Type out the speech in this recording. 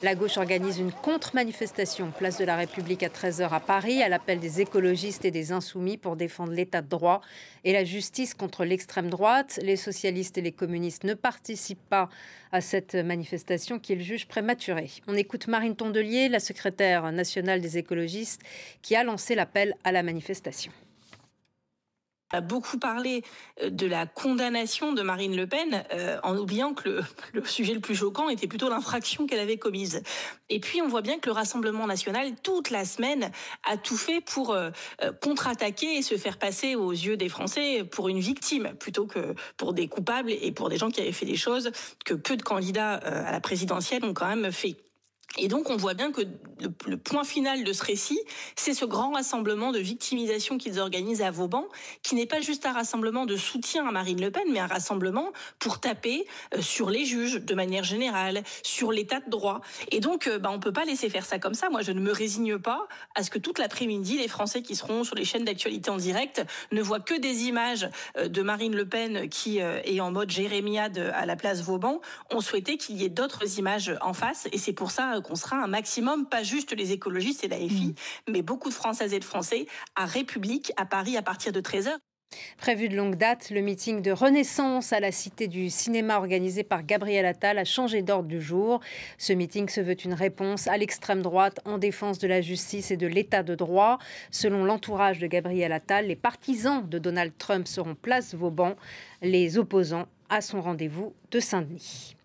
La gauche organise une contre-manifestation place de la République à 13h à Paris, à l'appel des écologistes et des insoumis pour défendre l'état de droit et la justice contre l'extrême droite. Les socialistes et les communistes ne participent pas à cette manifestation qu'ils jugent prématurée. On écoute Marine Tondelier, la secrétaire nationale des écologistes, qui a lancé l'appel à la manifestation. A beaucoup parlé de la condamnation de Marine Le Pen, en oubliant que le sujet le plus choquant était plutôt l'infraction qu'elle avait commise. Et puis on voit bien que le Rassemblement national, toute la semaine, a tout fait pour contre-attaquer et se faire passer aux yeux des Français pour une victime, plutôt que pour des coupables et pour des gens qui avaient fait des choses que peu de candidats à la présidentielle ont quand même fait. Et donc, on voit bien que le point final de ce récit, c'est ce grand rassemblement de victimisation qu'ils organisent à Vauban, qui n'est pas juste un rassemblement de soutien à Marine Le Pen, mais un rassemblement pour taper sur les juges de manière générale, sur l'état de droit. Et donc, on ne peut pas laisser faire ça comme ça. Moi, je ne me résigne pas à ce que toute l'après-midi, les Français qui seront sur les chaînes d'actualité en direct ne voient que des images de Marine Le Pen qui est en mode jérémiade à la place Vauban. On souhaitait qu'il y ait d'autres images en face, et c'est pour ça qu'on sera un maximum, pas juste les écologistes et la FI, mais beaucoup de Françaises et de Français à République, à Paris, à partir de 13h. Prévu de longue date, le meeting de Renaissance à la Cité du Cinéma organisé par Gabriel Attal a changé d'ordre du jour. Ce meeting se veut une réponse à l'extrême droite en défense de la justice et de l'état de droit. Selon l'entourage de Gabriel Attal, les partisans de Donald Trump seront place Vauban, les opposants à son rendez-vous de Saint-Denis.